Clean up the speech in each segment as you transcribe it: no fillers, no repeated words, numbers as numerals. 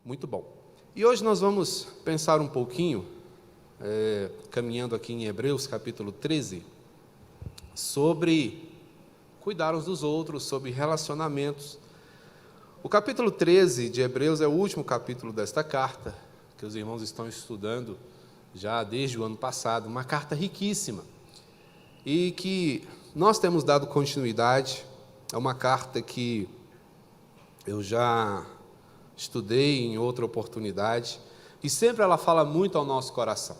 Muito bom. E hoje nós vamos pensar um pouquinho, caminhando aqui em Hebreus capítulo 13, sobre cuidar uns dos outros, sobre relacionamentos. O capítulo 13 de Hebreus é o último capítulo desta carta, que os irmãos estão estudando já desde o ano passado, uma carta riquíssima, e que nós temos dado continuidade. É uma carta que eu já estudei em outra oportunidade, e sempre ela fala muito ao nosso coração.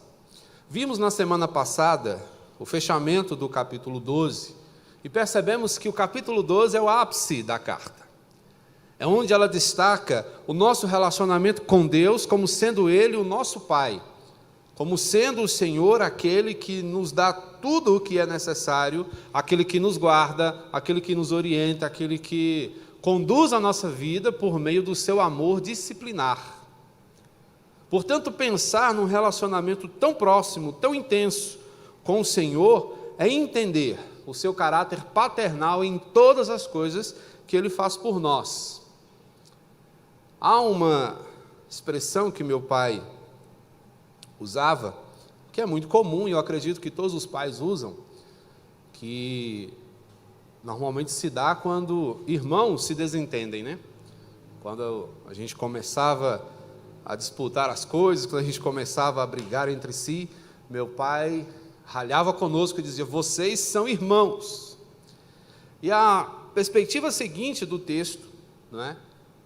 Vimos na semana passada o fechamento do capítulo 12, e percebemos que o capítulo 12 é o ápice da carta. É onde ela destaca o nosso relacionamento com Deus como sendo Ele o nosso Pai, como sendo o Senhor aquele que nos dá tudo o que é necessário, aquele que nos guarda, aquele que nos orienta, aquele que conduz a nossa vida por meio do seu amor disciplinar. Portanto, pensar num relacionamento tão próximo, tão intenso com o Senhor, é entender o seu caráter paternal em todas as coisas que Ele faz por nós. Há uma expressão que meu pai usava, que é muito comum, e eu acredito que todos os pais usam, que normalmente se dá quando irmãos se desentendem, né? Quando a gente começava a disputar as coisas, quando a gente começava a brigar entre si, meu pai ralhava conosco e dizia: vocês são irmãos. E a perspectiva seguinte do texto, não é?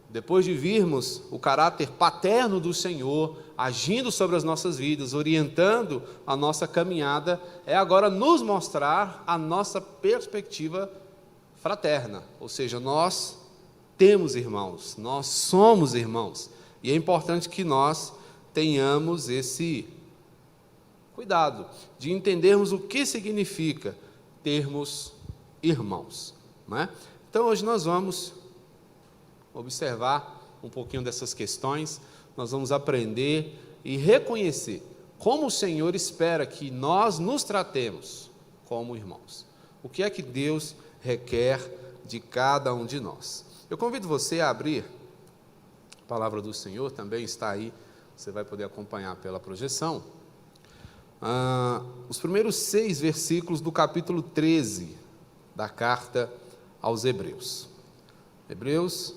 Depois de virmos o caráter paterno do Senhor agindo sobre as nossas vidas, orientando a nossa caminhada, é agora nos mostrar a nossa perspectiva fraterna, ou seja, nós temos irmãos, nós somos irmãos, e é importante que nós tenhamos esse cuidado de entendermos o que significa termos irmãos, não é? Então hoje nós vamos observar um pouquinho dessas questões, nós vamos aprender e reconhecer como o Senhor espera que nós nos tratemos como irmãos. O que é que Deus requer de cada um de nós? Eu convido você a abrir a palavra do Senhor, também está aí, você vai poder acompanhar pela projeção, os primeiros 6 versículos do capítulo 13 da carta aos Hebreus. Hebreus,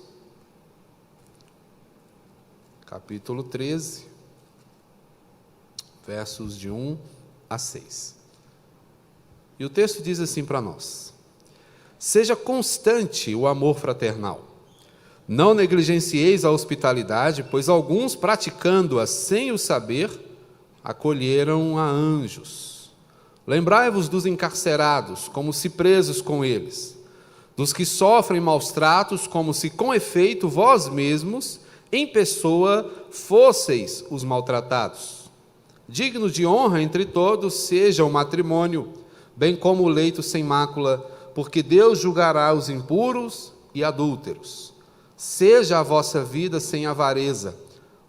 capítulo 13, versos de 1 a 6. E o texto diz assim para nós: seja constante o amor fraternal. Não negligencieis a hospitalidade, pois alguns, praticando-a sem o saber, acolheram a anjos. Lembrai-vos dos encarcerados, como se presos com eles, dos que sofrem maus tratos, como se com efeito vós mesmos, em pessoa, fosseis os maltratados. Digno de honra entre todos seja o matrimônio, bem como o leito sem mácula, porque Deus julgará os impuros e adúlteros. Seja a vossa vida sem avareza,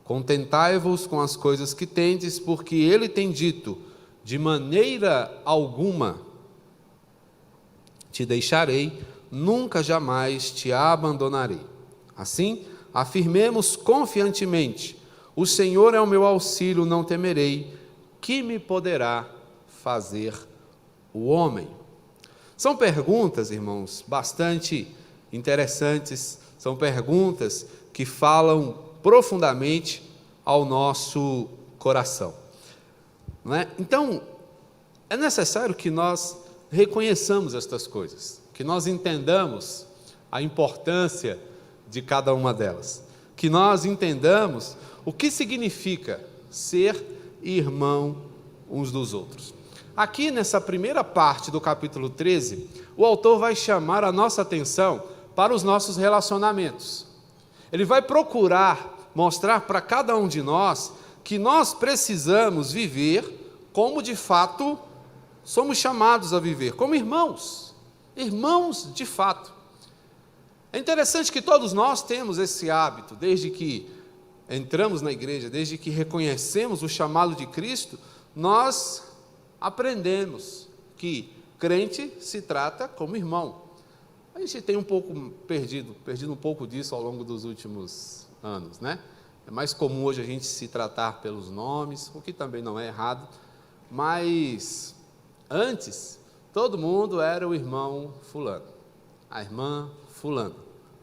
contentai-vos com as coisas que tendes, porque Ele tem dito: de maneira alguma te deixarei, nunca jamais te abandonarei. Assim, afirmemos confiantemente: o Senhor é o meu auxílio, não temerei, que me poderá fazer o homem? São perguntas, irmãos, bastante interessantes, são perguntas que falam profundamente ao nosso coração, não é? Então, é necessário que nós reconheçamos estas coisas, que nós entendamos a importância de cada uma delas, que nós entendamos o que significa ser irmão uns dos outros. Aqui nessa primeira parte do capítulo 13, o autor vai chamar a nossa atenção para os nossos relacionamentos. Ele vai procurar mostrar para cada um de nós que nós precisamos viver como de fato somos chamados a viver, como irmãos, irmãos de fato. É interessante que todos nós temos esse hábito, desde que entramos na igreja, desde que reconhecemos o chamado de Cristo, nós aprendemos que crente se trata como irmão. A gente tem um pouco perdido um pouco disso ao longo dos últimos anos, né? É mais comum hoje a gente se tratar pelos nomes, o que também não é errado, mas antes todo mundo era o irmão fulano, a irmã fulano,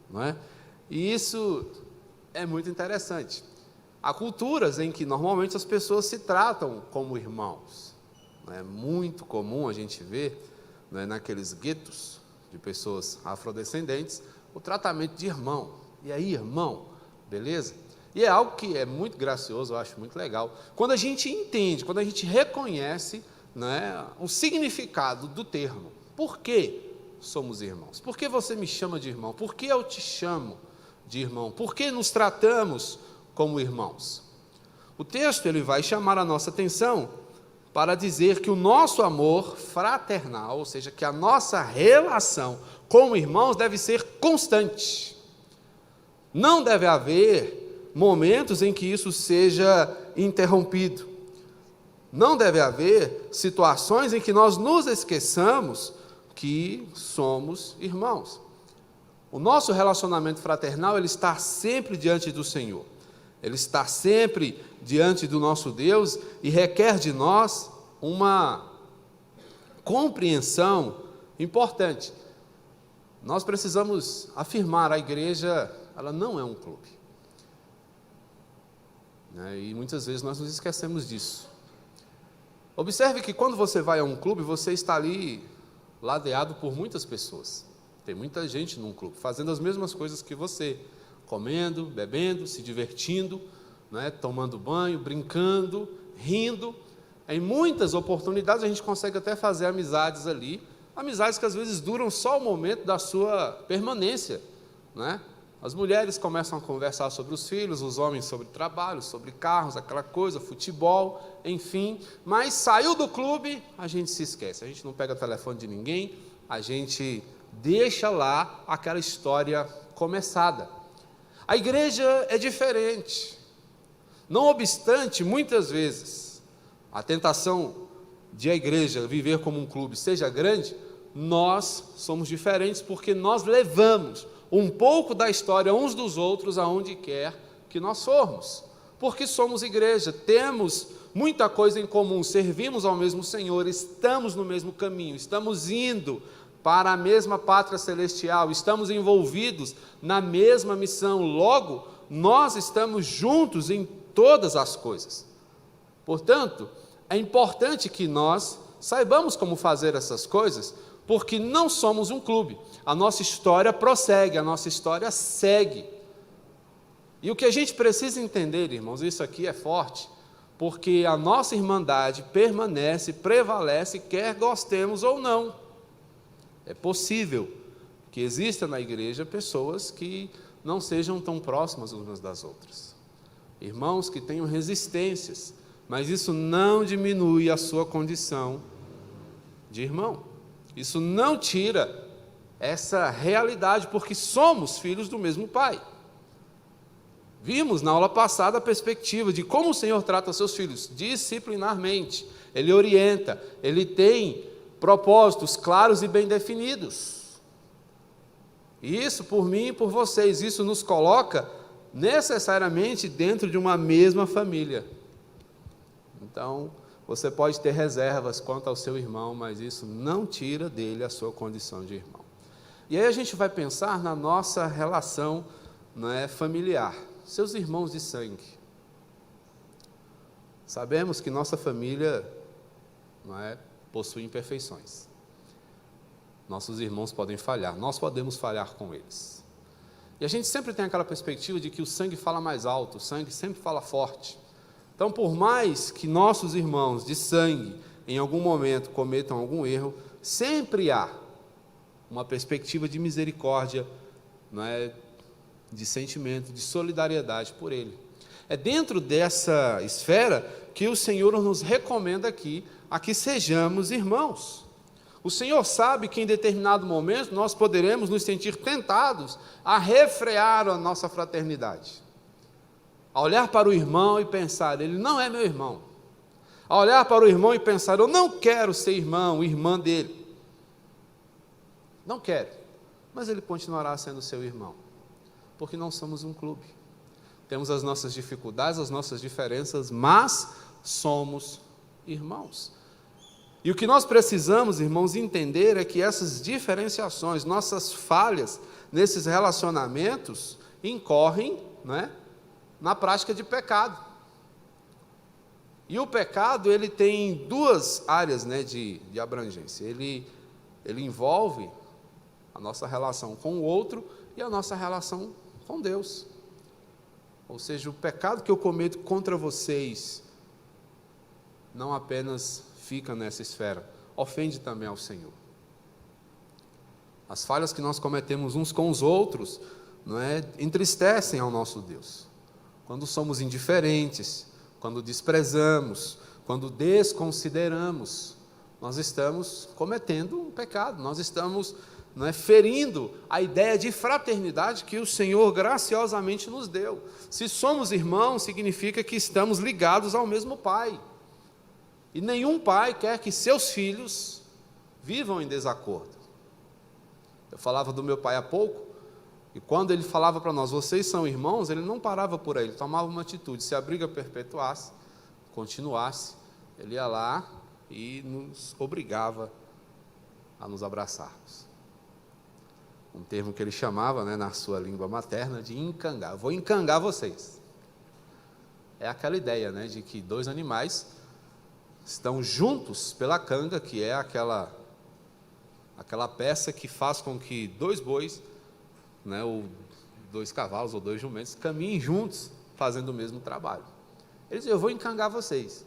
não é? E isso é muito interessante. Há culturas em que normalmente as pessoas se tratam como irmãos. É muito comum a gente ver, né, naqueles guetos de pessoas afrodescendentes, o tratamento de irmão. E aí, irmão, beleza? E é algo que é muito gracioso, eu acho muito legal. Quando a gente entende, quando a gente reconhece, né, o significado do termo. Por que somos irmãos? Por que você me chama de irmão? Por que eu te chamo de irmão? Por que nos tratamos como irmãos? O texto ele vai chamar a nossa atenção para dizer que o nosso amor fraternal, ou seja, que a nossa relação como irmãos deve ser constante. Não deve haver momentos em que isso seja interrompido. Não deve haver situações em que nós nos esqueçamos que somos irmãos. O nosso relacionamento fraternal ele está sempre diante do Senhor. Ele está sempre diante do nosso Deus e requer de nós uma compreensão importante. Nós precisamos afirmar, a igreja, ela não é um clube. E muitas vezes nós nos esquecemos disso. Observe que quando você vai a um clube, você está ali ladeado por muitas pessoas. Tem muita gente num clube, fazendo as mesmas coisas que você, comendo, bebendo, se divertindo, tomando banho, brincando, rindo. Em muitas oportunidades a gente consegue até fazer amizades ali, amizades que às vezes duram só o momento da sua permanência, As mulheres começam a conversar sobre os filhos, os homens sobre trabalho, sobre carros, aquela coisa, futebol, enfim. Mas saiu do clube, a gente se esquece, a gente não pega o telefone de ninguém, a gente deixa lá aquela história começada. A igreja é diferente. Não obstante, muitas vezes, a tentação de a igreja viver como um clube seja grande, nós somos diferentes porque nós levamos um pouco da história uns dos outros aonde quer que nós formos, porque somos igreja, temos muita coisa em comum, servimos ao mesmo Senhor, estamos no mesmo caminho, estamos indo para a mesma pátria celestial, estamos envolvidos na mesma missão, logo, nós estamos juntos em todas as coisas. Portanto, é importante que nós saibamos como fazer essas coisas, porque não somos um clube, a nossa história prossegue, a nossa história segue. E o que a gente precisa entender, irmãos, isso aqui é forte, porque a nossa irmandade permanece, prevalece, quer gostemos ou não. É possível que exista na igreja pessoas que não sejam tão próximas umas das outras, irmãos que tenham resistências, mas isso não diminui a sua condição de irmão. Isso não tira essa realidade, porque somos filhos do mesmo Pai. Vimos na aula passada a perspectiva de como o Senhor trata seus filhos disciplinarmente. Ele orienta, ele tem propósitos claros e bem definidos. E isso por mim e por vocês, isso nos coloca necessariamente dentro de uma mesma família. Então, você pode ter reservas quanto ao seu irmão, mas isso não tira dele a sua condição de irmão. E aí a gente vai pensar na nossa relação familiar, seus irmãos de sangue. Sabemos que nossa família possui imperfeições. Nossos irmãos podem falhar, nós podemos falhar com eles. E a gente sempre tem aquela perspectiva de que o sangue fala mais alto, o sangue sempre fala forte. Então, por mais que nossos irmãos de sangue, em algum momento, cometam algum erro, sempre há uma perspectiva de misericórdia, de sentimento, de solidariedade por ele. É dentro dessa esfera que o Senhor nos recomenda aqui, a que sejamos irmãos. O Senhor sabe que em determinado momento nós poderemos nos sentir tentados a refrear a nossa fraternidade. A olhar para o irmão e pensar, ele não é meu irmão. A olhar para o irmão e pensar, eu não quero ser irmão, irmã dele. Não quero, mas ele continuará sendo seu irmão, porque não somos um clube. temos as nossas dificuldades, as nossas diferenças, mas somos irmãos. E o que nós precisamos, irmãos, entender é que essas diferenciações, nossas falhas nesses relacionamentos, incorrem, né, na prática de pecado. E o pecado, ele tem duas áreas, né, de abrangência. Ele envolve a nossa relação com o outro e a nossa relação com Deus. Ou seja, o pecado que eu cometo contra vocês não apenas fica nessa esfera, ofende também ao Senhor. As falhas que nós cometemos uns com os outros, não é, entristecem ao nosso Deus. Quando somos indiferentes, quando desprezamos, quando desconsideramos, nós estamos cometendo um pecado, nós estamos, não é, ferindo a ideia de fraternidade que o Senhor graciosamente nos deu. Se somos irmãos, significa que estamos ligados ao mesmo Pai. E nenhum pai quer que seus filhos vivam em desacordo. Eu falava do meu pai há pouco, e quando ele falava para nós, vocês são irmãos, ele não parava por aí, ele tomava uma atitude. Se a briga perpetuasse, continuasse, ele ia lá e nos obrigava a nos abraçarmos. Um termo que ele chamava, né, na sua língua materna, de encangar. Eu vou encangar vocês. É aquela ideia, né, de que dois animais estão juntos pela canga, que é aquela peça que faz com que dois bois, né, ou dois cavalos ou dois jumentos, caminhem juntos, fazendo o mesmo trabalho. Ele dizia, eu vou encangar vocês.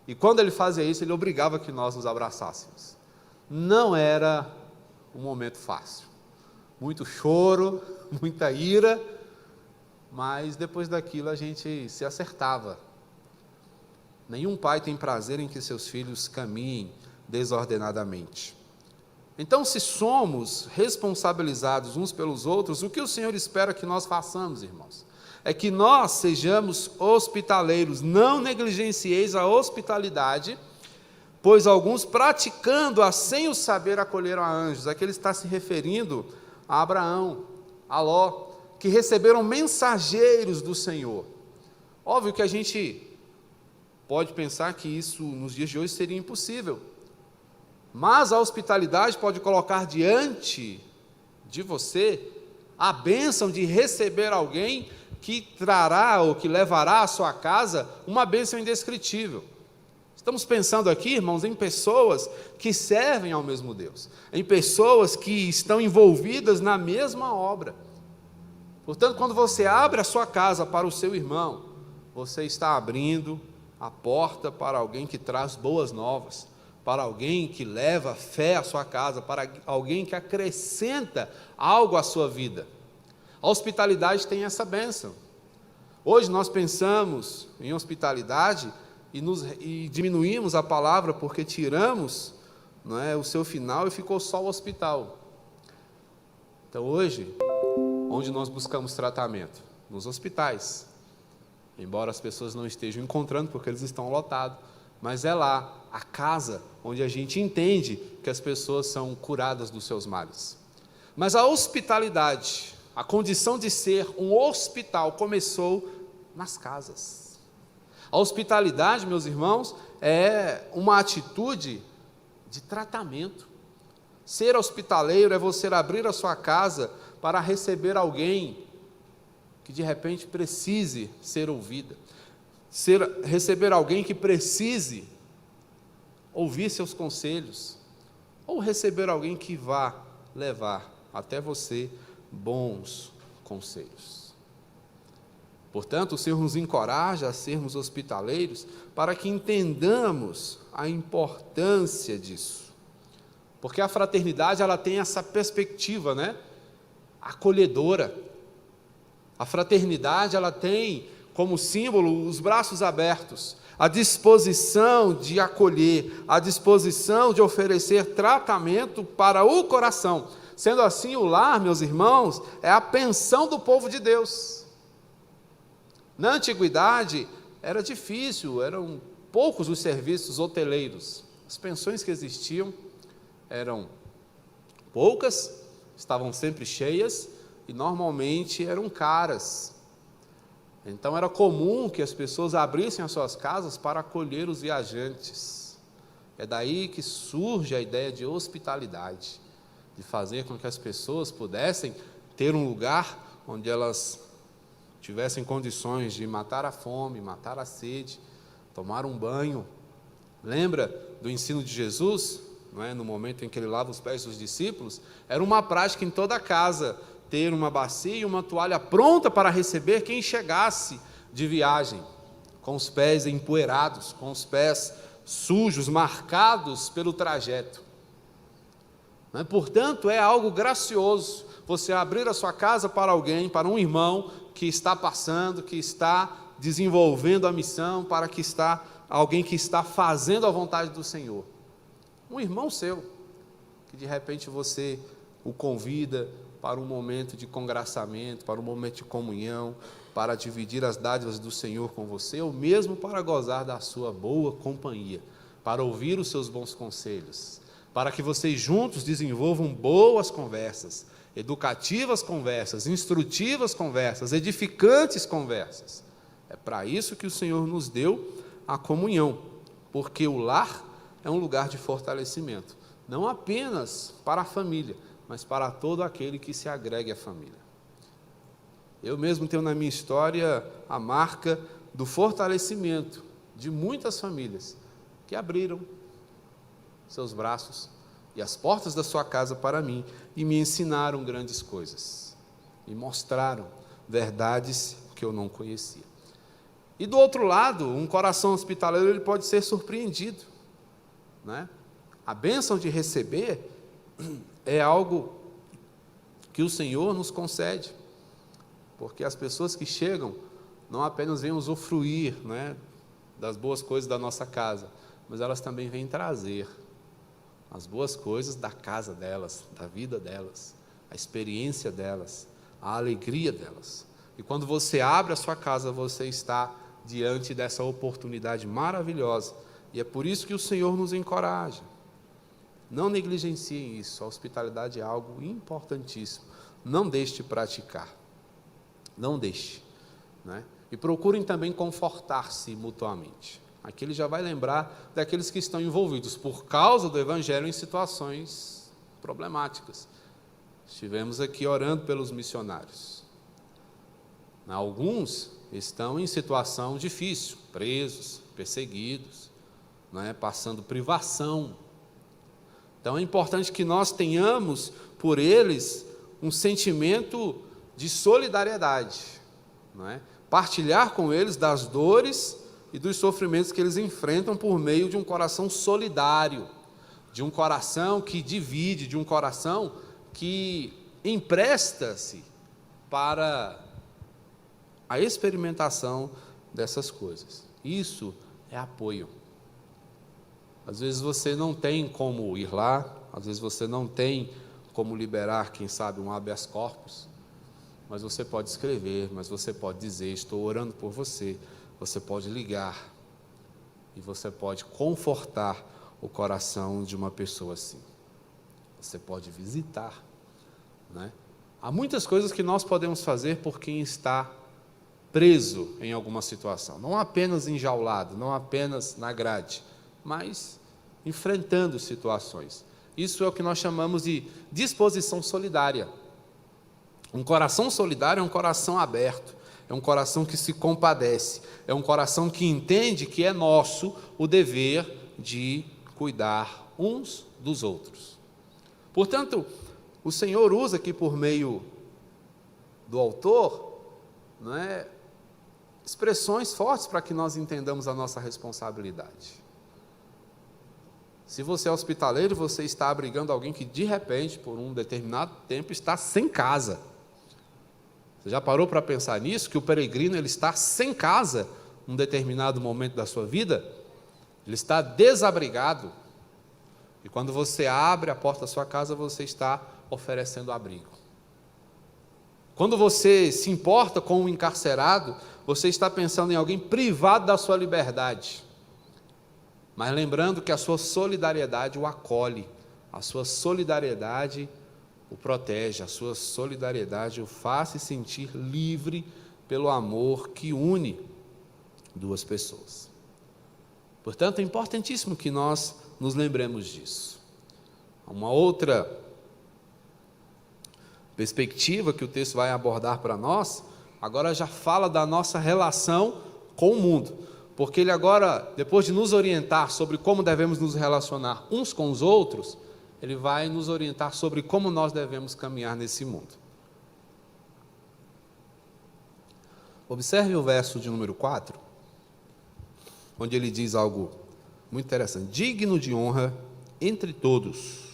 E quando ele fazia isso, ele obrigava que nós nos abraçássemos. Não era um momento fácil. Muito choro, muita ira, mas depois daquilo a gente se acertava. Nenhum pai tem prazer em que seus filhos caminhem desordenadamente. Então, se somos responsabilizados uns pelos outros, o que o Senhor espera que nós façamos, irmãos? É que nós sejamos hospitaleiros, não negligencieis a hospitalidade, pois alguns, praticando-a sem o saber, acolheram a anjos. Aqui ele está se referindo a Abraão, a Ló, que receberam mensageiros do Senhor. Óbvio que a gente pode pensar que isso nos dias de hoje seria impossível, mas a hospitalidade pode colocar diante de você a bênção de receber alguém que trará ou que levará à sua casa uma bênção indescritível. Estamos pensando aqui, irmãos, em pessoas que servem ao mesmo Deus, em pessoas que estão envolvidas na mesma obra. Portanto, quando você abre a sua casa para o seu irmão, você está abrindo a porta para alguém que traz boas novas, para alguém que leva fé à sua casa, para alguém que acrescenta algo à sua vida. A hospitalidade tem essa bênção. Hoje nós pensamos em hospitalidade e diminuímos a palavra porque tiramos, não é, o seu final e ficou só o hospital. Então hoje, onde nós buscamos tratamento? Nos hospitais. Embora as pessoas não estejam encontrando porque eles estão lotados, mas é lá, a casa, onde a gente entende que as pessoas são curadas dos seus males. Mas a hospitalidade, a condição de ser um hospital, começou nas casas. A hospitalidade, meus irmãos, é uma atitude de tratamento. Ser hospitaleiro é você abrir a sua casa para receber alguém que de repente precise ser ouvida. Receber alguém que precise ouvir seus conselhos, ou receber alguém que vá levar até você bons conselhos. Portanto, o Senhor nos encoraja a sermos hospitaleiros para que entendamos a importância disso. Porque a fraternidade, ela tem essa perspectiva, né, acolhedora. A fraternidade, ela tem como símbolo os braços abertos, a disposição de acolher, a disposição de oferecer tratamento para o coração. Sendo assim, o lar, meus irmãos, é a pensão do povo de Deus. Na antiguidade, era difícil, eram poucos os serviços hoteleiros. As pensões que existiam eram poucas, estavam sempre cheias e normalmente eram caras. Então era comum que as pessoas abrissem as suas casas para acolher os viajantes. É daí que surge a ideia de hospitalidade, de fazer com que as pessoas pudessem ter um lugar onde elas tivessem condições de matar a fome, matar a sede, tomar um banho. Lembra do ensino de Jesus? Não é? No momento em que ele lava os pés dos discípulos, era uma prática em toda a casa, ter uma bacia e uma toalha pronta para receber quem chegasse de viagem, com os pés empoeirados, com os pés sujos, marcados pelo trajeto. Não é? Portanto, é algo gracioso você abrir a sua casa para alguém, para um irmão que está passando, que está desenvolvendo a missão, para que está alguém que está fazendo a vontade do Senhor. Um irmão seu, que de repente você o convida para um momento de congraçamento, para um momento de comunhão, para dividir as dádivas do Senhor com você, ou mesmo para gozar da sua boa companhia, para ouvir os seus bons conselhos, para que vocês juntos desenvolvam boas conversas, educativas conversas, instrutivas conversas, edificantes conversas. É para isso que o Senhor nos deu a comunhão, porque o lar é um lugar de fortalecimento, não apenas para a família, mas para todo aquele que se agregue à família. Eu mesmo tenho na minha história a marca do fortalecimento de muitas famílias que abriram seus braços e as portas da sua casa para mim e me ensinaram grandes coisas, me mostraram verdades que eu não conhecia. E do outro lado, um coração hospitaleiro ele pode ser surpreendido, né? A bênção de receber é algo que o Senhor nos concede, porque as pessoas que chegam não apenas vêm usufruir, né, das boas coisas da nossa casa, mas elas também vêm trazer as boas coisas da casa delas, da vida delas, a experiência delas, a alegria delas. E quando você abre a sua casa, você está diante dessa oportunidade maravilhosa, e é por isso que o Senhor nos encoraja. Não negligenciem isso, a hospitalidade é algo importantíssimo. Não deixe de praticar. Não deixe. Né? E procurem também confortar-se mutuamente. Aqui ele já vai lembrar daqueles que estão envolvidos por causa do Evangelho em situações problemáticas. Estivemos aqui orando pelos missionários. Alguns estão em situação difícil, presos, perseguidos, né? Passando privação. Então é importante que nós tenhamos por eles um sentimento de solidariedade, não é? Partilhar com eles das dores e dos sofrimentos que eles enfrentam por meio de um coração solidário, de um coração que divide, de um coração que empresta-se para a experimentação dessas coisas. Isso é apoio. Às vezes você não tem como ir lá, às vezes você não tem como liberar, quem sabe, um habeas corpus, mas você pode escrever, mas você pode dizer, estou orando por você, você pode ligar, e você pode confortar o coração de uma pessoa assim. Você pode visitar, né? Há muitas coisas que nós podemos fazer por quem está preso em alguma situação, não apenas enjaulado, não apenas na grade, mas enfrentando situações. Isso é o que nós chamamos de disposição solidária. Um coração solidário é um coração aberto, é um coração que se compadece, é um coração que entende que é nosso o dever de cuidar uns dos outros. Portanto, o Senhor usa aqui por meio do autor, não é, expressões fortes para que nós entendamos a nossa responsabilidade. Se você é hospitaleiro, você está abrigando alguém que de repente, por um determinado tempo, está sem casa. Você já parou para pensar nisso? Que o peregrino ele está sem casa num determinado momento da sua vida? Ele está desabrigado. E quando você abre a porta da sua casa, você está oferecendo abrigo. Quando você se importa com um encarcerado, você está pensando em alguém privado da sua liberdade. Mas lembrando que a sua solidariedade o acolhe, a sua solidariedade o protege, a sua solidariedade o faz se sentir livre pelo amor que une duas pessoas. Portanto, é importantíssimo que nós nos lembremos disso. Uma outra perspectiva que o texto vai abordar para nós, agora já fala da nossa relação com o mundo, porque ele agora, depois de nos orientar sobre como devemos nos relacionar uns com os outros, ele vai nos orientar sobre como nós devemos caminhar nesse mundo. Observe o verso de número 4, onde ele diz algo muito interessante: digno de honra entre todos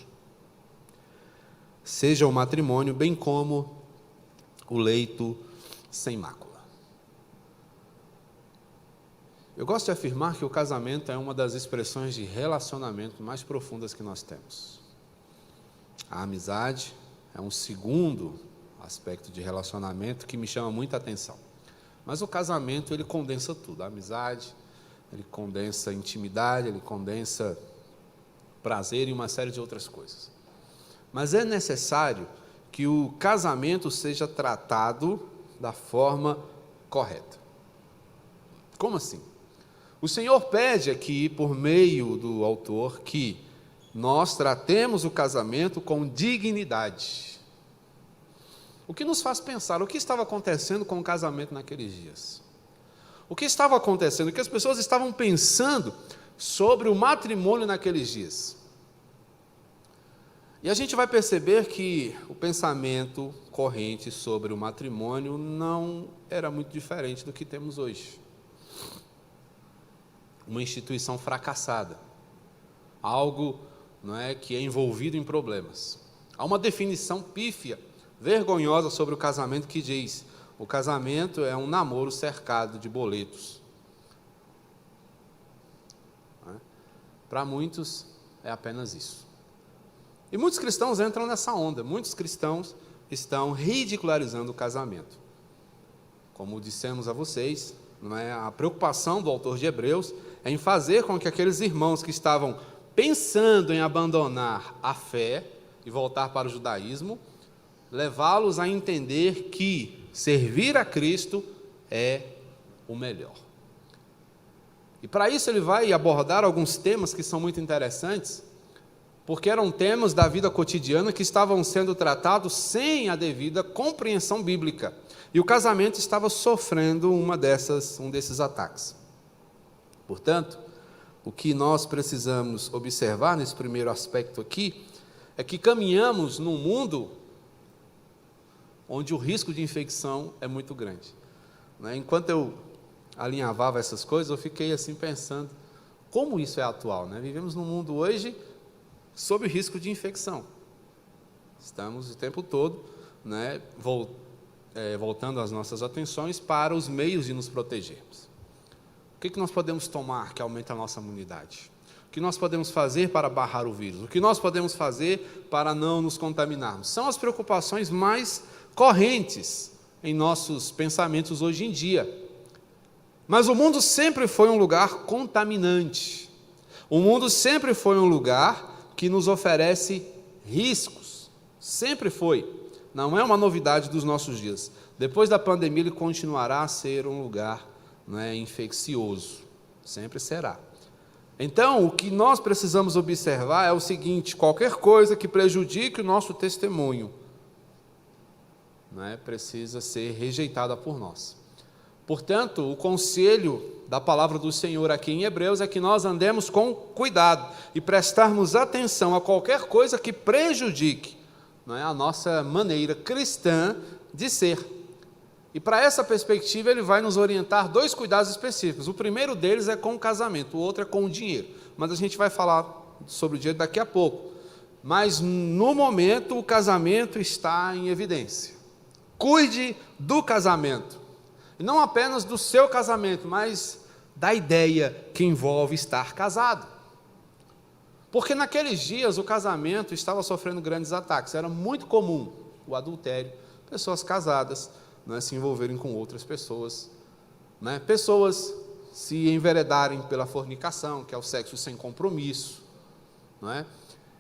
seja o matrimônio, bem como o leito sem mácula. Eu gosto de afirmar que o casamento é uma das expressões de relacionamento mais profundas que nós temos. A amizade é um segundo aspecto de relacionamento que me chama muita atenção. Mas o casamento, ele condensa tudo. A amizade, ele condensa intimidade, ele condensa prazer e uma série de outras coisas. Mas é necessário que o casamento seja tratado da forma correta. Como assim? O Senhor pede aqui, por meio do autor, que nós tratemos o casamento com dignidade. O que nos faz pensar, o que estava acontecendo com o casamento naqueles dias? O que estava acontecendo? O que as pessoas estavam pensando sobre o matrimônio naqueles dias? E a gente vai perceber que o pensamento corrente sobre o matrimônio não era muito diferente do que temos hoje. Uma instituição fracassada, algo, não é, que é envolvido em problemas. Há uma definição pífia, vergonhosa sobre o casamento que diz: o casamento é um namoro cercado de boletos. Para muitos é apenas isso. E muitos cristãos entram nessa onda, muitos cristãos estão ridicularizando o casamento. Como dissemos a vocês, não é, a preocupação do autor de Hebreus é em fazer com que aqueles irmãos que estavam pensando em abandonar a fé e voltar para o judaísmo, levá-los a entender que servir a Cristo é o melhor. E para isso ele vai abordar alguns temas que são muito interessantes, porque eram temas da vida cotidiana que estavam sendo tratados sem a devida compreensão bíblica. E o casamento estava sofrendo um desses ataques. Portanto, o que nós precisamos observar nesse primeiro aspecto aqui é que caminhamos num mundo onde o risco de infecção é muito grande. Enquanto eu alinhavava essas coisas, eu fiquei assim pensando, como isso é atual, né? Vivemos num mundo hoje sob o risco de infecção. Estamos o tempo todo, né, voltando as nossas atenções para os meios de nos protegermos. O que nós podemos tomar que aumente a nossa imunidade? O que nós podemos fazer para barrar o vírus? O que nós podemos fazer para não nos contaminarmos? São as preocupações mais correntes em nossos pensamentos hoje em dia. Mas o mundo sempre foi um lugar contaminante. O mundo sempre foi um lugar que nos oferece riscos. Sempre foi. Não é uma novidade dos nossos dias. Depois da pandemia, ele continuará a ser um lugar, não é, infeccioso. Sempre será. Então, o que nós precisamos observar é o seguinte: qualquer coisa que prejudique o nosso testemunho, não é, precisa ser rejeitada por nós. Portanto, o conselho da palavra do Senhor aqui em Hebreus é que nós andemos com cuidado e prestarmos atenção a qualquer coisa que prejudique, não é, a nossa maneira cristã de ser. E para essa perspectiva ele vai nos orientar dois cuidados específicos. O primeiro deles é com o casamento, o outro é com o dinheiro. Mas a gente vai falar sobre o dinheiro daqui a pouco. Mas no momento o casamento está em evidência. Cuide do casamento. E não apenas do seu casamento, mas da ideia que envolve estar casado. Porque naqueles dias o casamento estava sofrendo grandes ataques. Era muito comum o adultério, pessoas casadas, né, se envolverem com outras pessoas, né, pessoas se enveredarem pela fornicação, que é o sexo sem compromisso, não é?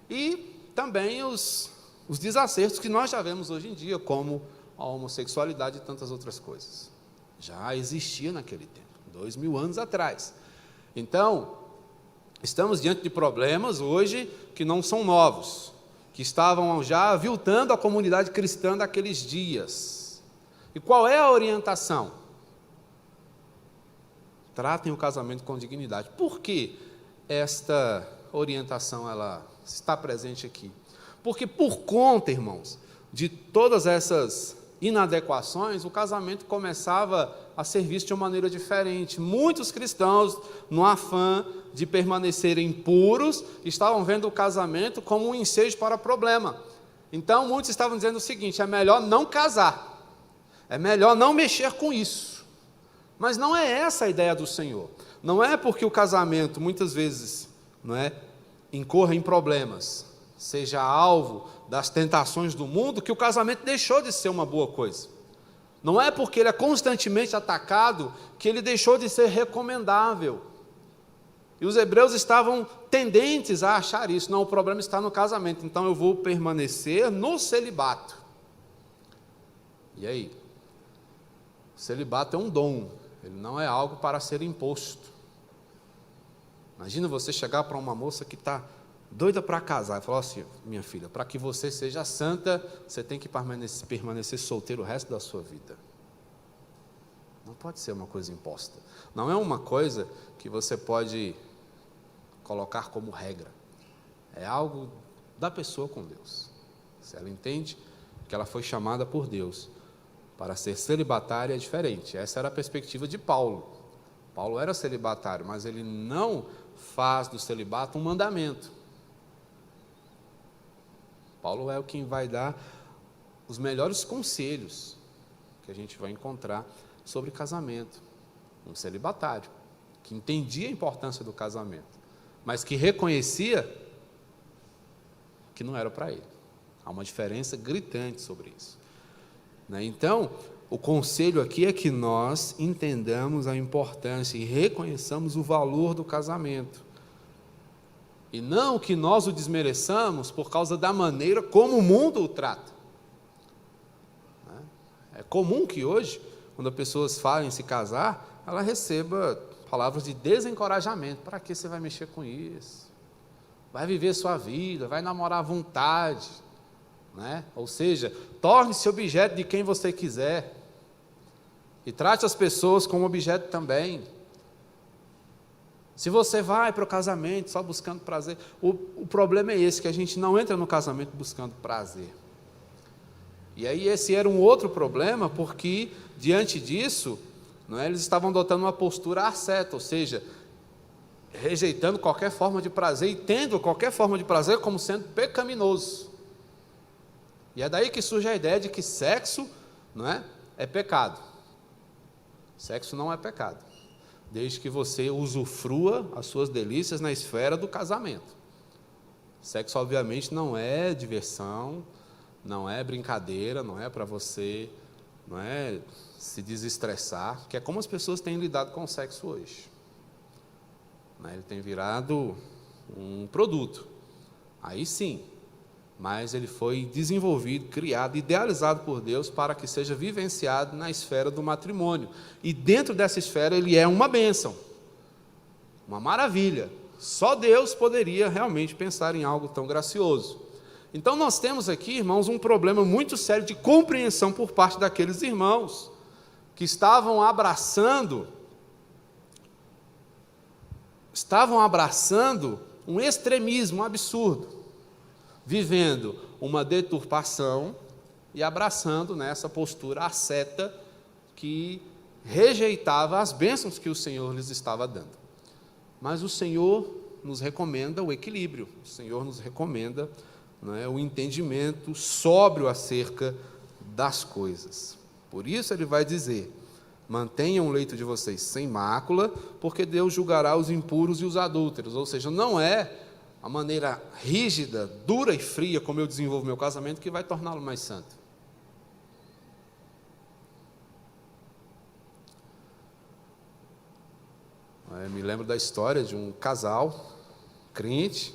E também os desacertos que nós já vemos hoje em dia, como a homossexualidade e tantas outras coisas. Já existia naquele tempo, 2000 anos atrás. Então, estamos diante de problemas hoje que não são novos, que estavam já aviltando a comunidade cristã daqueles dias. E qual é a orientação? Tratem o casamento com dignidade. Por que esta orientação ela está presente aqui? Porque por conta, irmãos, de todas essas inadequações, o casamento começava a ser visto de uma maneira diferente. Muitos cristãos, no afã de permanecerem puros, estavam vendo o casamento como um ensejo para problema. Então, muitos estavam dizendo o seguinte: é melhor não casar, é melhor não mexer com isso. Mas não é essa a ideia do Senhor. Não é porque o casamento, muitas vezes, incorra em problemas, seja alvo das tentações do mundo, que o casamento deixou de ser uma boa coisa. Não é porque ele é constantemente atacado que ele deixou de ser recomendável. E os hebreus estavam tendentes a achar isso. Não, o problema está no casamento, então eu vou permanecer no celibato. E aí? O celibato é um dom, ele não é algo para ser imposto. Imagina você chegar para uma moça que está doida para casar, e falar assim: minha filha, para que você seja santa, você tem que permanecer solteiro o resto da sua vida. Não pode ser uma coisa imposta. Não é uma coisa que você pode colocar como regra. É algo da pessoa com Deus. Se ela entende que ela foi chamada por Deus para ser celibatária, é diferente. Essa era a perspectiva de Paulo. Paulo era celibatário, mas ele não faz do celibato um mandamento. Paulo é quem vai dar os melhores conselhos que a gente vai encontrar sobre casamento. Um celibatário, que entendia a importância do casamento, mas que reconhecia que não era para ele. Há uma diferença gritante sobre isso. Então, o conselho aqui é que nós entendamos a importância e reconheçamos o valor do casamento. E não que nós o desmereçamos por causa da maneira como o mundo o trata. É comum que hoje, quando as pessoas falam em se casar, ela receba palavras de desencorajamento. Para que você vai mexer com isso? Vai viver sua vida, vai namorar à vontade. Ou seja, torne-se objeto de quem você quiser. E trate as pessoas como objeto também. Se você vai para o casamento só buscando prazer, o problema é esse, que a gente não entra no casamento buscando prazer. E aí esse era um outro problema, porque diante disso, eles estavam adotando uma postura asceta, ou seja, rejeitando qualquer forma de prazer e tendo qualquer forma de prazer como sendo pecaminoso. E é daí que surge a ideia de que sexo é pecado. Sexo não é pecado, desde que você usufrua as suas delícias na esfera do casamento. Sexo, obviamente, não é diversão, não é brincadeira, não é para você se desestressar, que é como as pessoas têm lidado com o sexo hoje. Ele tem virado um produto, aí sim, mas ele foi desenvolvido, criado, idealizado por Deus para que seja vivenciado na esfera do matrimônio. E dentro dessa esfera ele é uma bênção, uma maravilha. Só Deus poderia realmente pensar em algo tão gracioso. Então nós temos aqui, irmãos, um problema muito sério de compreensão por parte daqueles irmãos que estavam abraçando um extremismo absurdo, vivendo uma deturpação e abraçando nessa postura asceta que rejeitava as bênçãos que o Senhor lhes estava dando. Mas o Senhor nos recomenda o equilíbrio, o Senhor nos recomenda o entendimento sóbrio acerca das coisas. Por isso ele vai dizer: mantenham o leito de vocês sem mácula, porque Deus julgará os impuros e os adúlteros. Ou seja, não é a maneira rígida, dura e fria como eu desenvolvo meu casamento que vai torná-lo mais santo. Eu me lembro da história de um casal crente,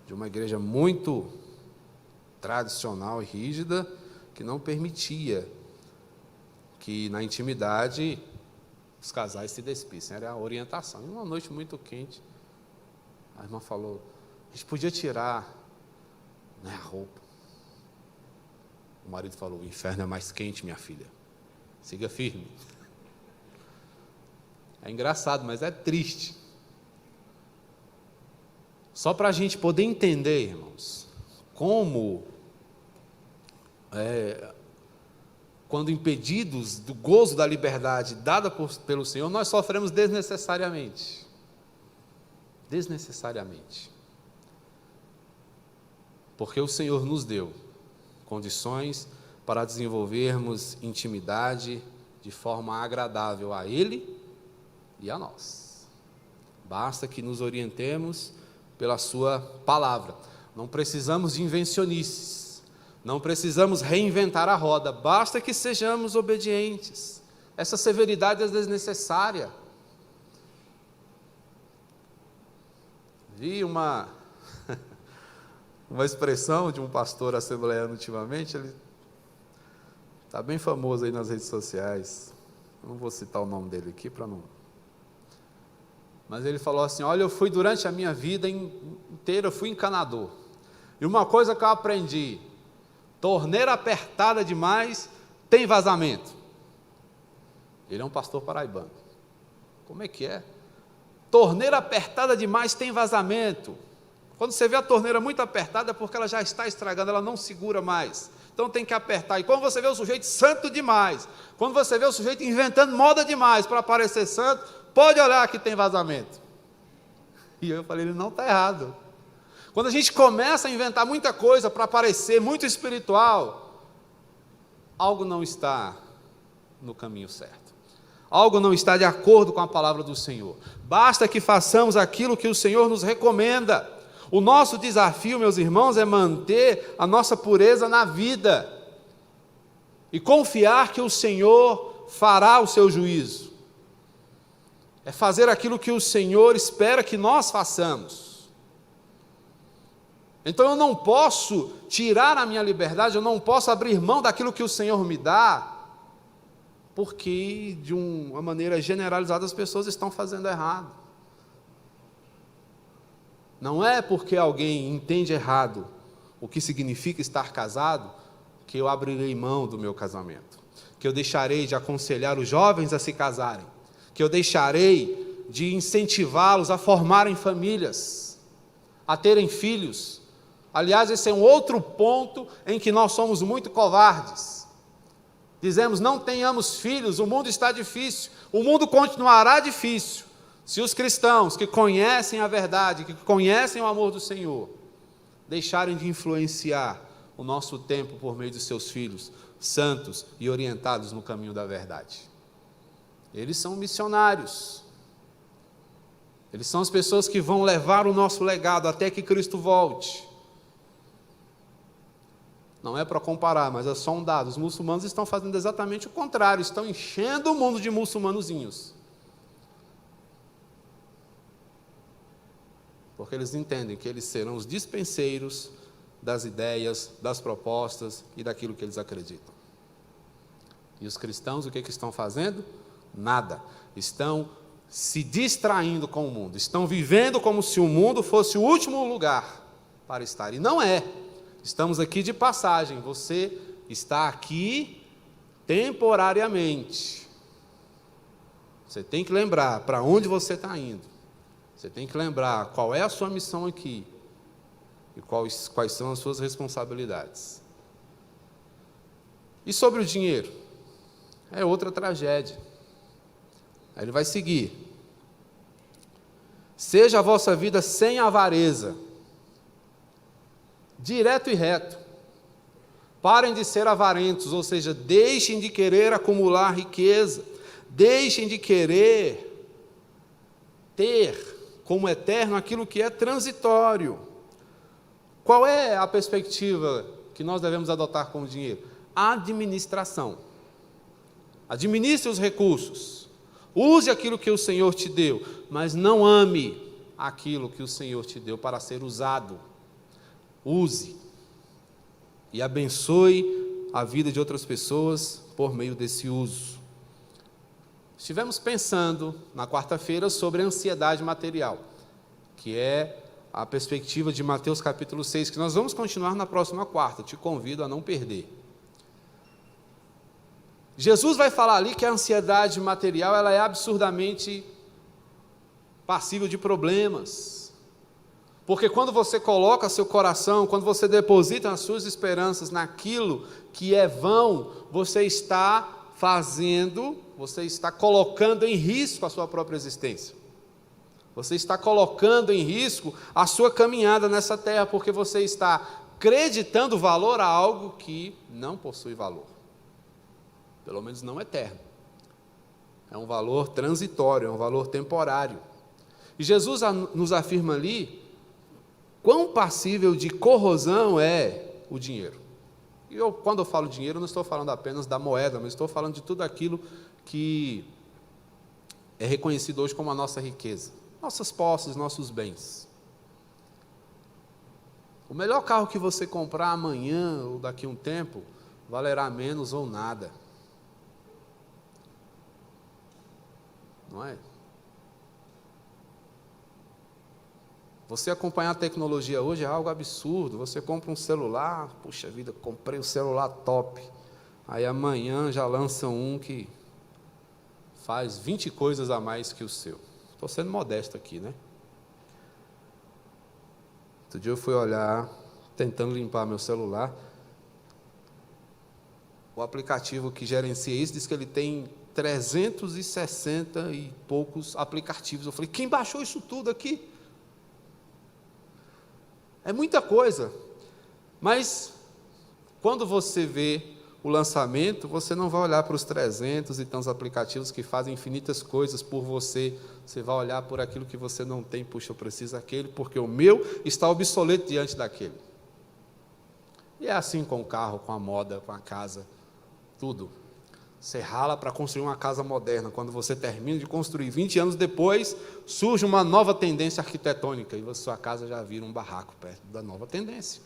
de uma igreja muito tradicional e rígida, que não permitia que na intimidade os casais se despissem. Era a orientação. E uma noite muito quente, a irmã falou, a gente podia tirar, né, a roupa. O marido falou, o inferno é mais quente, minha filha. Siga firme. É engraçado, mas é triste. Só para a gente poder entender, irmãos, como, quando impedidos do gozo da liberdade dada pelo Senhor, nós sofremos desnecessariamente. Desnecessariamente. Porque o Senhor nos deu condições para desenvolvermos intimidade de forma agradável a Ele e a nós. Basta que nos orientemos pela sua palavra. Não precisamos de invencionices, não precisamos reinventar a roda, basta que sejamos obedientes. Essa severidade é desnecessária. Vi uma expressão de um pastor assembleano ultimamente, ele está bem famoso aí nas redes sociais, eu não vou citar o nome dele aqui para não... Mas ele falou assim, olha, eu fui durante a minha vida inteira, eu fui encanador, e uma coisa que eu aprendi, torneira apertada demais, tem vazamento. Ele é um pastor paraibano. Como é que é? Torneira apertada demais tem vazamento. Quando você vê a torneira muito apertada é porque ela já está estragando, ela não segura mais. Então tem que apertar. E quando você vê o sujeito santo demais, quando você vê o sujeito inventando moda demais para parecer santo, pode olhar que tem vazamento. E eu falei, ele não está errado. Quando a gente começa a inventar muita coisa para parecer muito espiritual, algo não está no caminho certo. Algo não está de acordo com a palavra do Senhor. Basta que façamos aquilo que o Senhor nos recomenda. O nosso desafio, meus irmãos, é manter a nossa pureza na vida e confiar que o Senhor fará o seu juízo. É fazer aquilo que o Senhor espera que nós façamos. Então eu não posso tirar a minha liberdade, eu não posso abrir mão daquilo que o Senhor me dá, porque de uma maneira generalizada as pessoas estão fazendo errado. Não é porque alguém entende errado o que significa estar casado, que eu abrirei mão do meu casamento, que eu deixarei de aconselhar os jovens a se casarem, que eu deixarei de incentivá-los a formarem famílias, a terem filhos. Aliás, esse é um outro ponto em que nós somos muito covardes. Dizemos, não tenhamos filhos, o mundo está difícil, o mundo continuará difícil, se os cristãos que conhecem a verdade, que conhecem o amor do Senhor, deixarem de influenciar o nosso tempo por meio de seus filhos, santos e orientados no caminho da verdade. Eles são missionários. Eles são as pessoas que vão levar o nosso legado até que Cristo volte. Não é para comparar, mas é só um dado. Os muçulmanos estão fazendo exatamente o contrário, estão enchendo o mundo de muçulmanozinhos. Porque eles entendem que eles serão os dispenseiros das ideias, das propostas e daquilo que eles acreditam. E os cristãos, o que estão fazendo? Nada. Estão se distraindo com o mundo, estão vivendo como se o mundo fosse o último lugar para estar. E não é. Estamos aqui de passagem, você está aqui temporariamente. Você tem que lembrar para onde você está indo. Você tem que lembrar qual é a sua missão aqui e quais são as suas responsabilidades. E sobre o dinheiro? É outra tragédia. Aí ele vai seguir. Seja a vossa vida sem avareza, direto e reto. Parem de ser avarentos, ou seja, deixem de querer acumular riqueza, deixem de querer ter como eterno aquilo que é transitório. Qual é a perspectiva que nós devemos adotar com o dinheiro? Administração. Administre os recursos. Use aquilo que o Senhor te deu, mas não ame aquilo que o Senhor te deu para ser usado. Use e abençoe a vida de outras pessoas por meio desse uso. Estivemos pensando na quarta-feira sobre a ansiedade material, que é a perspectiva de Mateus capítulo 6, que nós vamos continuar na próxima quarta, te convido a não perder. Jesus vai falar ali que a ansiedade material ela é absurdamente passível de problemas, porque quando você coloca seu coração, quando você deposita as suas esperanças naquilo que é vão, você está colocando em risco a sua própria existência. Você está colocando em risco a sua caminhada nessa terra, porque você está acreditando valor a algo que não possui valor. Pelo menos não eterno. É um valor transitório, é um valor temporário. E Jesus nos afirma ali quão passível de corrosão é o dinheiro. E quando eu falo dinheiro, não estou falando apenas da moeda, mas estou falando de tudo aquilo que é reconhecido hoje como a nossa riqueza. Nossas posses, nossos bens. O melhor carro que você comprar amanhã ou daqui a um tempo, valerá menos ou nada. Não é? Você acompanhar a tecnologia hoje é algo absurdo. Você compra um celular, puxa vida, comprei um celular top. Aí amanhã já lançam um que faz 20 coisas a mais que o seu. Estou sendo modesto aqui, né? Outro dia eu fui olhar, tentando limpar meu celular. O aplicativo que gerencia isso diz que ele tem 360 e poucos aplicativos. Eu falei, quem baixou isso tudo aqui? É muita coisa, mas quando você vê o lançamento, você não vai olhar para os 300 e tantos aplicativos que fazem infinitas coisas por você, você vai olhar por aquilo que você não tem, puxa, eu preciso daquele, porque o meu está obsoleto diante daquele. E é assim com o carro, com a moda, com a casa, tudo. Você rala para construir uma casa moderna, quando você termina de construir, 20 anos depois, surge uma nova tendência arquitetônica, e a sua casa já vira um barraco perto da nova tendência.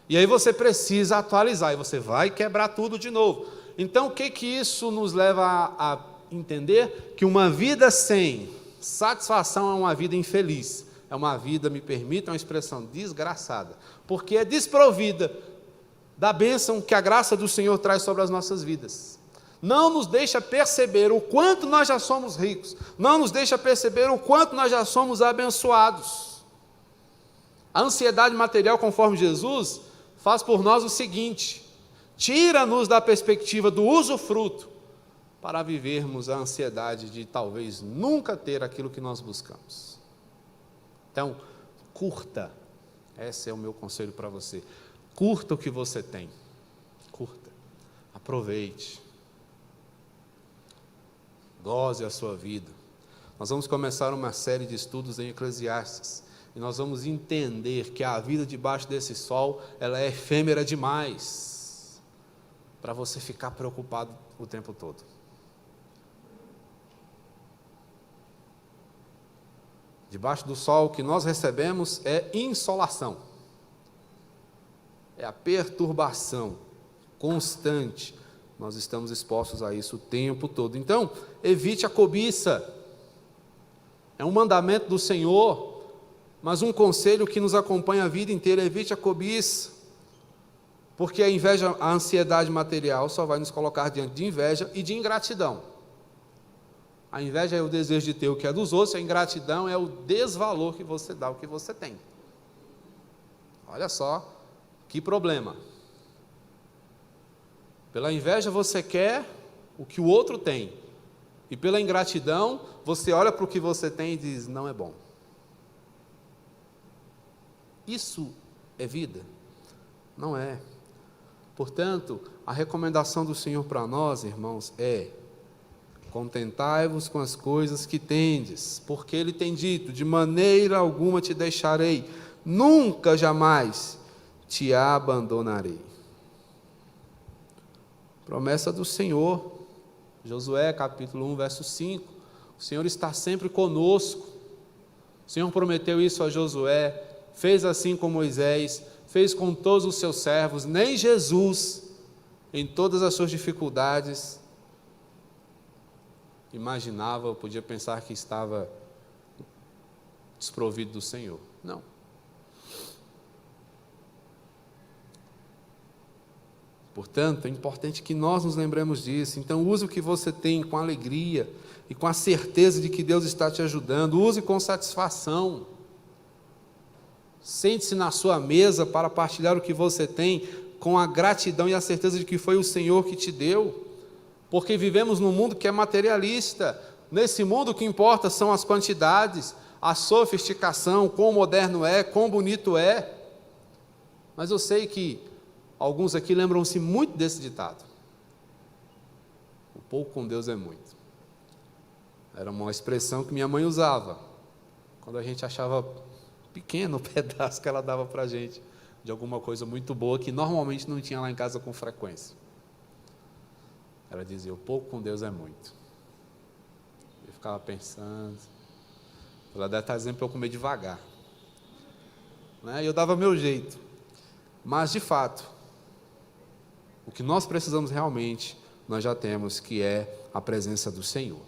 E aí você precisa atualizar, e você vai quebrar tudo de novo. Então, o que isso nos leva a entender? Que uma vida sem satisfação é uma vida infeliz, é uma vida, me permita uma expressão, desgraçada, porque é desprovida da bênção que a graça do Senhor traz sobre as nossas vidas. Não nos deixa perceber o quanto nós já somos ricos, não nos deixa perceber o quanto nós já somos abençoados. A ansiedade material, conforme Jesus, faz por nós o seguinte: tira-nos da perspectiva do usufruto, para vivermos a ansiedade de talvez nunca ter aquilo que nós buscamos. Então, curta, esse é o meu conselho para você. Curta o que você tem, curta, aproveite, goze a sua vida. Nós vamos começar uma série de estudos em Eclesiastes, e nós vamos entender que a vida debaixo desse sol, ela é efêmera demais, para você ficar preocupado o tempo todo. Debaixo do sol, o que nós recebemos é insolação. É a perturbação constante. Nós estamos expostos a isso o tempo todo. Então, evite a cobiça. É um mandamento do Senhor, mas um conselho que nos acompanha a vida inteira: evite a cobiça. Porque a inveja, a ansiedade material só vai nos colocar diante de inveja e de ingratidão. A inveja é o desejo de ter o que é dos outros, a ingratidão é o desvalor que você dá ao que você tem. Olha só. Que problema. Pela inveja você quer o que o outro tem, e pela ingratidão você olha para o que você tem e diz, não é bom. Isso é vida? Não é. Portanto, a recomendação do Senhor para nós, irmãos, é: contentai-vos com as coisas que tendes, porque Ele tem dito, de maneira alguma te deixarei, nunca, jamais te abandonarei. Promessa do Senhor, Josué capítulo 1, verso 5, o Senhor está sempre conosco. O Senhor prometeu isso a Josué, fez assim com Moisés, fez com todos os seus servos. Nem Jesus, em todas as suas dificuldades, imaginava ou podia pensar que estava desprovido do Senhor. Não. Portanto, é importante que nós nos lembremos disso. Então, use o que você tem com alegria e com a certeza de que Deus está te ajudando. Use com satisfação. Sente-se na sua mesa para partilhar o que você tem com a gratidão e a certeza de que foi o Senhor que te deu. Porque vivemos num mundo que é materialista. Nesse mundo o que importa são as quantidades, a sofisticação, quão moderno é, quão bonito é. Mas eu sei que alguns aqui lembram-se muito desse ditado. O pouco com Deus é muito. Era uma expressão que minha mãe usava, quando a gente achava pequeno o pedaço que ela dava para a gente, de alguma coisa muito boa, que normalmente não tinha lá em casa com frequência. Ela dizia, o pouco com Deus é muito. Eu ficava pensando, ela deve estar dizendo para eu comer devagar. E eu dava meu jeito. Mas, de fato, o que nós precisamos realmente, nós já temos, que é a presença do Senhor.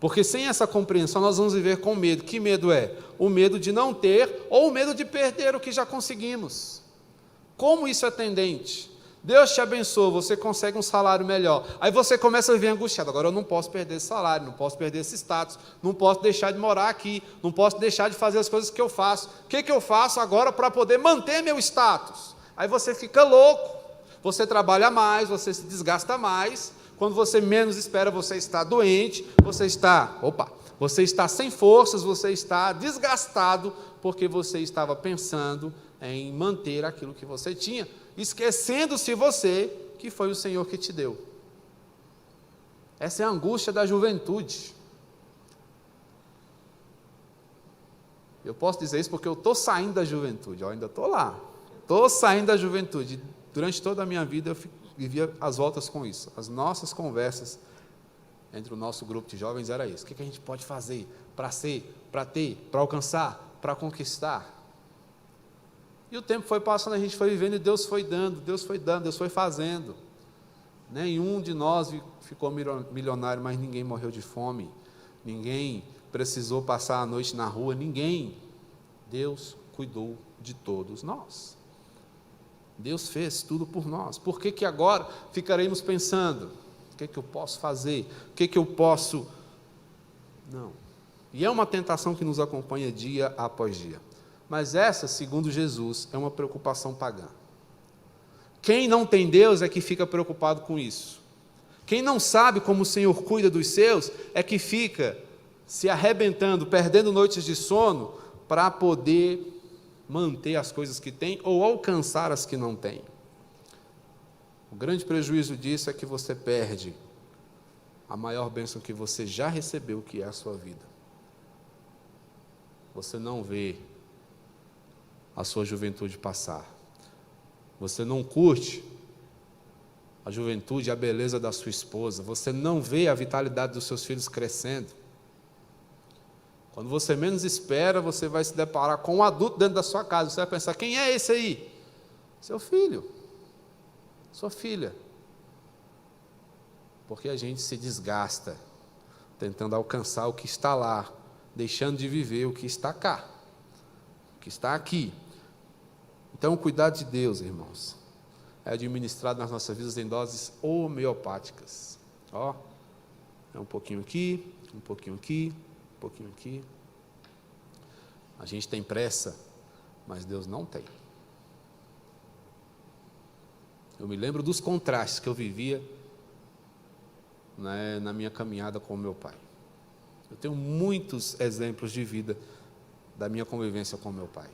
Porque sem essa compreensão nós vamos viver com medo. Que medo é? O medo de não ter ou o medo de perder o que já conseguimos. Como isso é tendente? Deus te abençoa, você consegue um salário melhor. Aí você começa a viver angustiado. Agora eu não posso perder esse salário, não posso perder esse status, não posso deixar de morar aqui, não posso deixar de fazer as coisas que eu faço. O que eu faço agora para poder manter meu status? Aí você fica louco. Você trabalha mais, você se desgasta mais, quando você menos espera, você está doente, você está sem forças, você está desgastado, porque você estava pensando em manter aquilo que você tinha, esquecendo-se você que foi o Senhor que te deu. Essa é a angústia da juventude. Eu posso dizer isso porque eu estou saindo da juventude, eu ainda estou lá, estou saindo da juventude. Durante toda a minha vida eu vivia as voltas com isso. As nossas conversas entre o nosso grupo de jovens era isso. O que a gente pode fazer para ser, para ter, para alcançar, para conquistar? E o tempo foi passando, a gente foi vivendo e Deus foi dando, Deus foi fazendo. Nenhum de nós ficou milionário, mas ninguém morreu de fome. Ninguém precisou passar a noite na rua, ninguém. Deus cuidou de todos nós. Deus fez tudo por nós. Por que agora ficaremos pensando, o que eu posso fazer? O que eu posso... Não. E é uma tentação que nos acompanha dia após dia. Mas essa, segundo Jesus, é uma preocupação pagã. Quem não tem Deus é que fica preocupado com isso. Quem não sabe como o Senhor cuida dos seus é que fica se arrebentando, perdendo noites de sono para poder manter as coisas que tem ou alcançar as que não tem. O grande prejuízo disso é que você perde a maior bênção que você já recebeu, que é a sua vida. Você não vê a sua juventude passar. Você não curte a juventude, a beleza da sua esposa. Você não vê a vitalidade dos seus filhos crescendo. Quando você menos espera, você vai se deparar com um adulto dentro da sua casa. Você vai pensar, quem é esse aí? Seu filho, sua filha. Porque a gente se desgasta tentando alcançar o que está lá, deixando de viver o que está cá, o que está aqui. Então, o cuidado de Deus, irmãos, é administrado nas nossas vidas em doses homeopáticas. É um pouquinho aqui, um pouquinho aqui, um pouquinho aqui. A gente tem pressa, mas Deus não tem. Eu me lembro dos contrastes que eu vivia na minha caminhada com o meu pai. Eu tenho muitos exemplos de vida da minha convivência com o meu pai.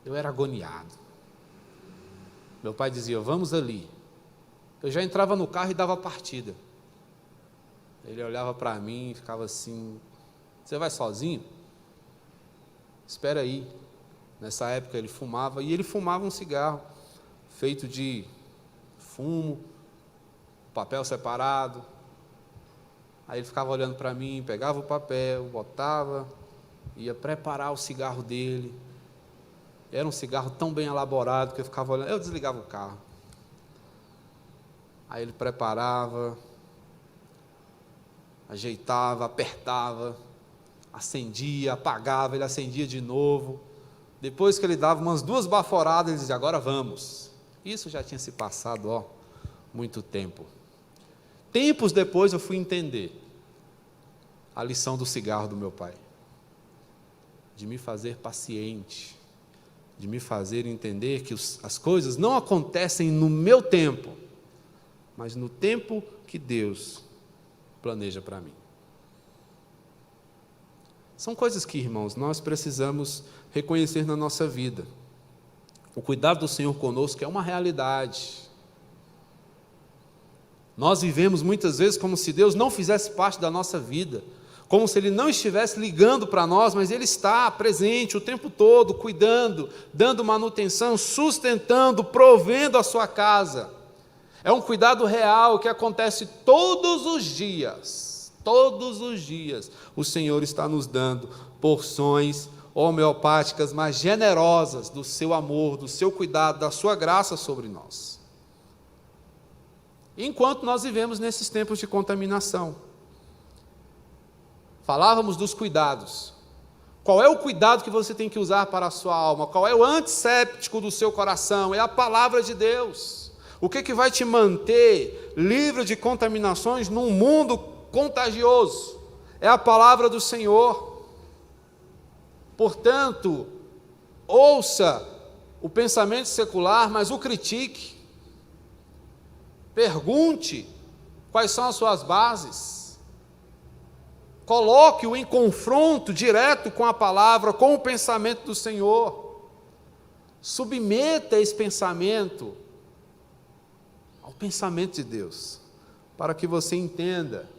Eu era agoniado. Meu pai dizia, vamos ali. Eu já entrava no carro e dava partida. Ele olhava para mim e ficava assim, você vai sozinho? Espera aí. Nessa época ele fumava, e ele fumava um cigarro feito de fumo, papel separado. Aí ele ficava olhando para mim, pegava o papel, botava, ia preparar o cigarro dele. Era um cigarro tão bem elaborado que eu ficava olhando, eu desligava o carro. Aí ele preparava, ajeitava, apertava, acendia, apagava, ele acendia de novo. Depois que ele dava umas 2 baforadas, ele dizia: agora vamos. Isso já tinha se passado, muito tempo. Tempos depois eu fui entender a lição do cigarro do meu pai, de me fazer paciente, de me fazer entender que as coisas não acontecem no meu tempo, mas no tempo que Deus planeja para mim. São coisas que, irmãos, nós precisamos reconhecer na nossa vida. O cuidado do Senhor conosco é uma realidade. Nós vivemos muitas vezes como se Deus não fizesse parte da nossa vida, como se Ele não estivesse ligando para nós, mas Ele está presente o tempo todo, cuidando, dando manutenção, sustentando, provendo a sua casa. É um cuidado real que acontece todos os dias. Todos os dias o Senhor está nos dando porções homeopáticas, mas generosas do seu amor, do seu cuidado, da sua graça sobre nós. Enquanto nós vivemos nesses tempos de contaminação. Falávamos dos cuidados. Qual é o cuidado que você tem que usar para a sua alma? Qual é o antisséptico do seu coração? É a palavra de Deus. O que vai te manter livre de contaminações num mundo contagioso? É a palavra do Senhor. Portanto, ouça o pensamento secular, mas o critique. Pergunte quais são as suas bases. Coloque-o em confronto direto com a palavra, com o pensamento do Senhor. Submeta esse pensamento ao pensamento de Deus, para que você entenda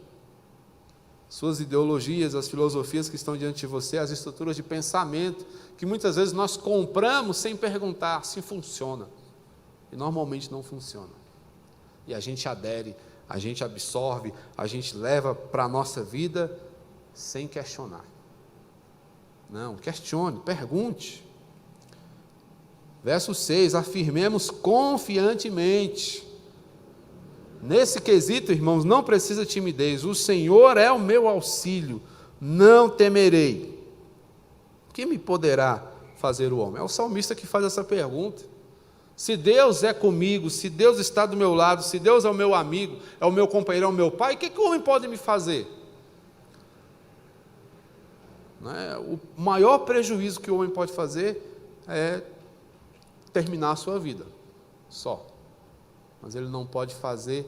suas ideologias, as filosofias que estão diante de você, as estruturas de pensamento, que muitas vezes nós compramos sem perguntar se funciona, e normalmente não funciona, e a gente adere, a gente absorve, a gente leva para a nossa vida sem questionar. Não, questione, pergunte. Verso 6, afirmemos confiantemente. Nesse quesito, irmãos, não precisa timidez. O Senhor é o meu auxílio, não temerei. Que me poderá fazer o homem? É o salmista que faz essa pergunta. Se Deus é comigo, se Deus está do meu lado, se Deus é o meu amigo, é o meu companheiro, é o meu pai, o que o homem pode me fazer? O maior prejuízo que o homem pode fazer é terminar a sua vida, só. Mas ele não pode fazer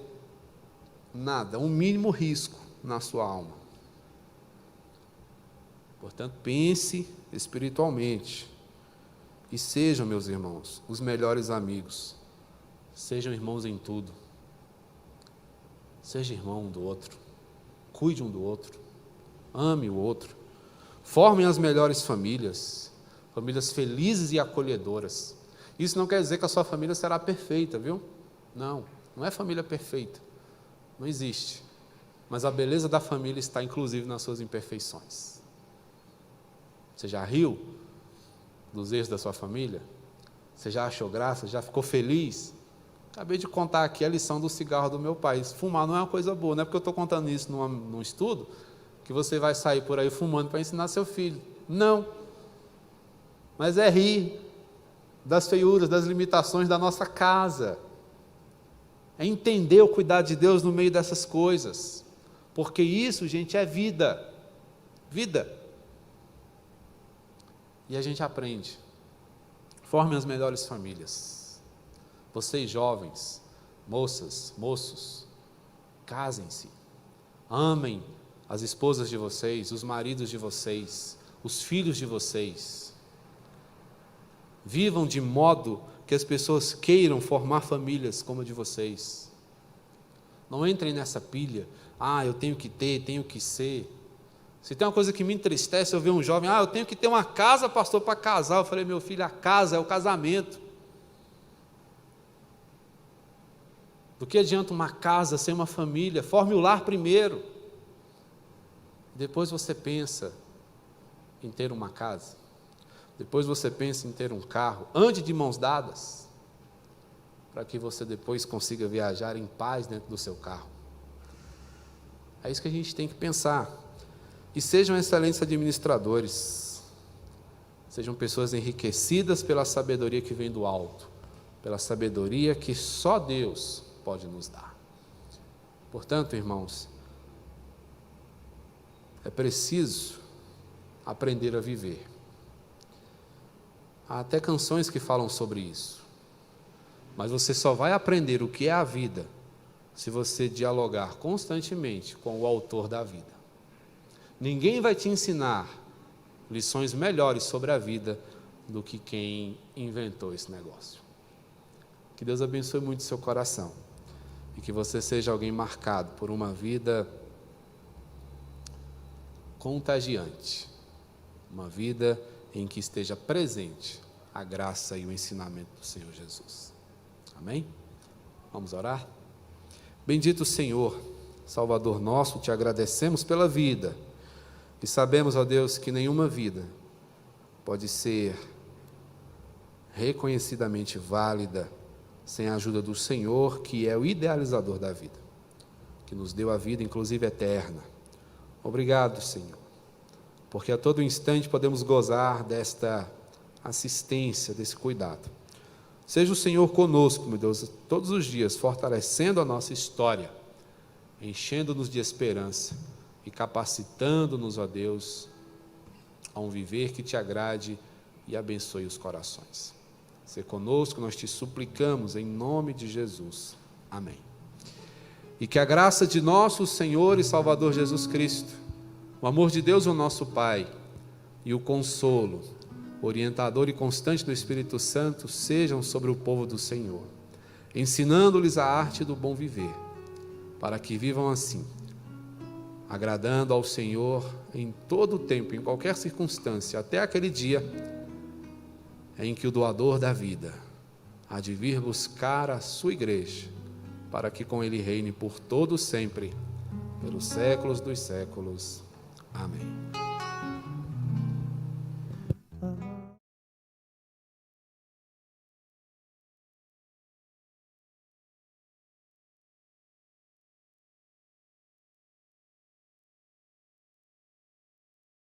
nada, um mínimo risco na sua alma. Portanto, pense espiritualmente e sejam, meus irmãos, os melhores amigos. Sejam irmãos em tudo. Seja irmão um do outro. Cuide um do outro. Ame o outro. Formem as melhores famílias, famílias felizes e acolhedoras. Isso não quer dizer que a sua família será perfeita, viu? Não, não é família perfeita. Não existe. Mas a beleza da família está inclusive nas suas imperfeições. Você já riu dos erros da sua família? Você já achou graça? Já ficou feliz? Acabei de contar aqui a lição do cigarro do meu pai. Fumar não é uma coisa boa, não é porque eu estou contando isso num estudo que você vai sair por aí fumando para ensinar seu filho. Não. Mas é rir das feiuras, das limitações da nossa casa. É entender o cuidado de Deus no meio dessas coisas. Porque isso, gente, é vida. Vida. E a gente aprende. Formem as melhores famílias. Vocês jovens, moças, moços, casem-se. Amem as esposas de vocês, os maridos de vocês, os filhos de vocês. Vivam de modo que as pessoas queiram formar famílias como a de vocês. Não entrem nessa pilha, eu tenho que ter, tenho que ser. Se tem uma coisa que me entristece, eu ver um jovem, eu tenho que ter uma casa, pastor, para casar. Eu falei, meu filho, a casa é o casamento. Do que adianta uma casa sem uma família? Forme o lar primeiro. Depois você pensa em ter uma casa. Depois você pensa em ter um carro. Ande de mãos dadas, para que você depois consiga viajar em paz dentro do seu carro. É isso que a gente tem que pensar. E sejam excelentes administradores. Sejam pessoas enriquecidas pela sabedoria que vem do alto, pela sabedoria que só Deus pode nos dar. Portanto, irmãos, é preciso aprender a viver. Há até canções que falam sobre isso. Mas você só vai aprender o que é a vida se você dialogar constantemente com o autor da vida. Ninguém vai te ensinar lições melhores sobre a vida do que quem inventou esse negócio. Que Deus abençoe muito o seu coração e que você seja alguém marcado por uma vida contagiante, uma vida em que esteja presente a graça e o ensinamento do Senhor Jesus. Amém? Vamos orar? Bendito Senhor, Salvador nosso, te agradecemos pela vida e sabemos, ó Deus, que nenhuma vida pode ser reconhecidamente válida sem a ajuda do Senhor, que é o idealizador da vida, que nos deu a vida, inclusive eterna. Obrigado, Senhor, porque a todo instante podemos gozar desta assistência, desse cuidado. Seja o Senhor conosco, meu Deus, todos os dias, fortalecendo a nossa história, enchendo-nos de esperança e capacitando-nos, ó Deus, a um viver que te agrade e abençoe os corações. Se conosco, nós te suplicamos em nome de Jesus. Amém. E que a graça de nosso Senhor e Salvador Jesus Cristo, o amor de Deus, o nosso Pai, e o consolo, orientador e constante do Espírito Santo, sejam sobre o povo do Senhor, ensinando-lhes a arte do bom viver, para que vivam assim, agradando ao Senhor em todo o tempo, em qualquer circunstância, até aquele dia em que o doador da vida há de vir buscar a sua igreja, para que com ele reine por todo sempre, pelos séculos dos séculos. Amém.